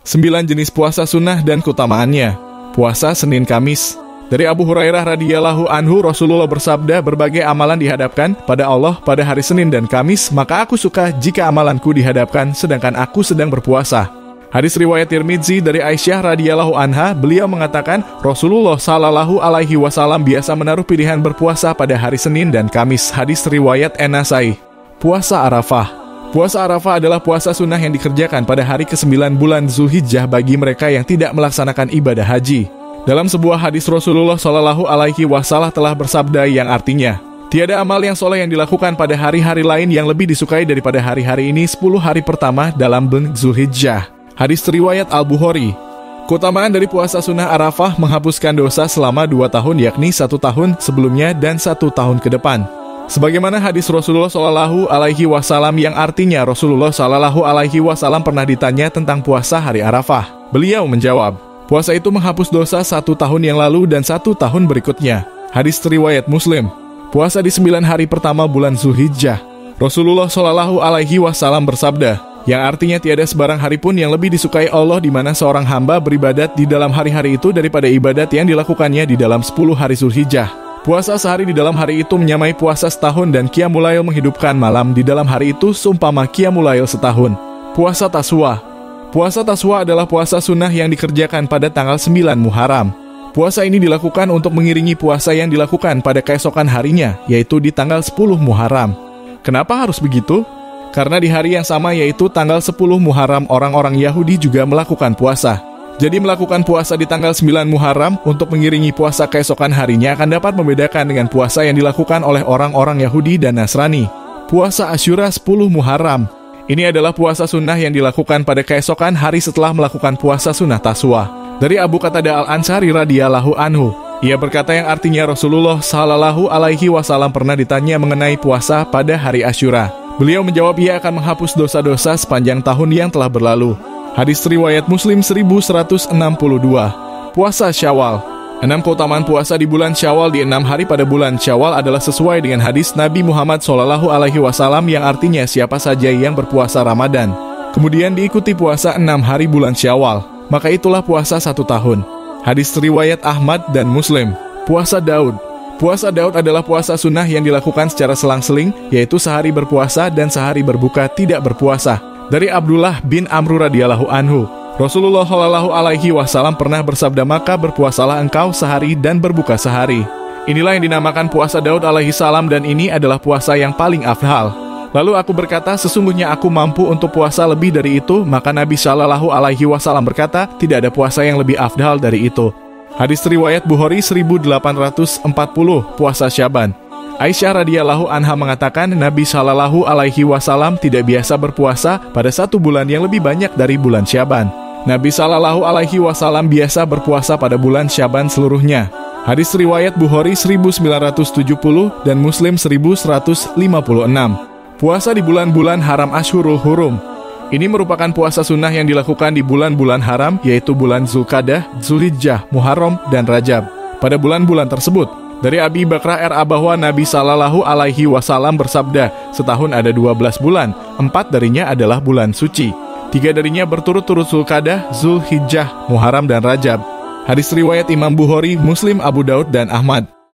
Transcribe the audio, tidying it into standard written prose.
9 jenis puasa sunnah dan keutamaannya. Puasa Senin Kamis. Dari Abu Hurairah radhiyallahu anhu, Rasulullah bersabda, berbagai amalan dihadapkan pada Allah pada hari Senin dan Kamis, maka aku suka jika amalanku dihadapkan sedangkan aku sedang berpuasa. Hadis riwayat Tirmidzi dari Aisyah radhiyallahu anha, beliau mengatakan Rasulullah sallallahu alaihi wasallam biasa menaruh pilihan berpuasa pada hari Senin dan Kamis. Hadis riwayat An-Nasai. Puasa Arafah. Puasa Arafah adalah puasa sunnah yang dikerjakan pada hari ke-9 bulan Zulhijjah bagi mereka yang tidak melaksanakan ibadah haji. Dalam sebuah hadis Rasulullah Shallallahu Alaihi Wasallam telah bersabda yang artinya, tiada amal yang soleh yang dilakukan pada hari-hari lain yang lebih disukai daripada hari-hari ini 10 hari pertama dalam bulan Zulhijjah. Hadis riwayat Al-Bukhari. Keutamaan dari puasa sunnah Arafah menghapuskan dosa selama 2 tahun, yakni 1 tahun sebelumnya dan 1 tahun ke depan. Sebagaimana hadis Rasulullah Shallallahu Alaihi Wasallam yang artinya Rasulullah Shallallahu Alaihi Wasallam pernah ditanya tentang puasa hari Arafah. Beliau menjawab, puasa itu menghapus dosa 1 tahun yang lalu dan 1 tahun berikutnya. Hadis riwayat Muslim. Puasa di 9 hari pertama bulan Zulhijjah. Rasulullah Shallallahu Alaihi Wasallam bersabda, yang artinya tiada sebarang hari pun yang lebih disukai Allah di mana seorang hamba beribadat di dalam hari-hari itu daripada ibadat yang dilakukannya di dalam 10 hari Zulhijjah. Puasa sehari di dalam hari itu menyamai puasa setahun dan Qiyamul Lail menghidupkan malam di dalam hari itu seumpama Qiyamul Lail setahun. Puasa Taswa. Puasa Taswa adalah puasa sunnah yang dikerjakan pada tanggal 9 Muharram. Puasa ini dilakukan untuk mengiringi puasa yang dilakukan pada keesokan harinya, yaitu di tanggal 10 Muharram. Kenapa harus begitu? Karena di hari yang sama yaitu tanggal 10 Muharram orang-orang Yahudi juga melakukan puasa. Jadi melakukan puasa di tanggal 9 Muharram untuk mengiringi puasa keesokan harinya akan dapat membedakan dengan puasa yang dilakukan oleh orang-orang Yahudi dan Nasrani. Puasa Asyura 10 Muharram. Ini adalah puasa sunnah yang dilakukan pada keesokan hari setelah melakukan puasa sunnah Taswa. Dari Abu Qatadah Al-Ansari radhiyallahu anhu, ia berkata yang artinya Rasulullah sallallahu alaihi wasallam pernah ditanya mengenai puasa pada hari Asyura. Beliau menjawab ia akan menghapus dosa-dosa sepanjang tahun yang telah berlalu. Hadis riwayat Muslim 1162. Puasa Syawal. 6 keutamaan puasa di bulan Syawal di 6 hari pada bulan Syawal adalah sesuai dengan hadis Nabi Muhammad SAW yang artinya siapa saja yang berpuasa Ramadan, kemudian diikuti puasa 6 hari bulan Syawal, maka itulah puasa 1 tahun. Hadis riwayat Ahmad dan Muslim. Puasa Daud. Puasa Daud adalah puasa sunnah yang dilakukan secara selang-seling, yaitu sehari berpuasa dan sehari berbuka tidak berpuasa. Dari Abdullah bin Amr radhiyallahu anhu, Rasulullah Shallallahu Alaihi Wasallam pernah bersabda, maka berpuasalah engkau sehari dan berbuka sehari. Inilah yang dinamakan puasa Daud alaihi salam dan ini adalah puasa yang paling afdal. Lalu aku berkata, sesungguhnya aku mampu untuk puasa lebih dari itu. Maka Nabi Shallallahu Alaihi Wasallam berkata, tidak ada puasa yang lebih afdal dari itu. Hadis riwayat Bukhari 1840. Puasa Syaban. Aisyah radhiyallahu anha mengatakan Nabi Shallallahu Alaihi Wasallam tidak biasa berpuasa pada 1 bulan yang lebih banyak dari bulan Syaban. Nabi Shallallahu Alaihi Wasallam biasa berpuasa pada bulan Syaban seluruhnya. Hadis riwayat Bukhari 1970 dan Muslim 1156. Puasa di bulan-bulan haram Ashhurul Hurum. Ini merupakan puasa sunnah yang dilakukan di bulan-bulan haram, yaitu bulan Zulqa'dah, Zulhijjah, Muharram, dan Rajab. Pada bulan-bulan tersebut, dari Abi Bakrah R.A. bahwa Nabi Sallallahu Alaihi Wasallam bersabda, setahun ada 12 bulan, 4 darinya adalah bulan suci. 3 darinya berturut-turut Zulqa'dah, Zulhijjah, Muharram, dan Rajab. Hadis riwayat Imam Bukhari, Muslim, Abu Daud, dan Ahmad.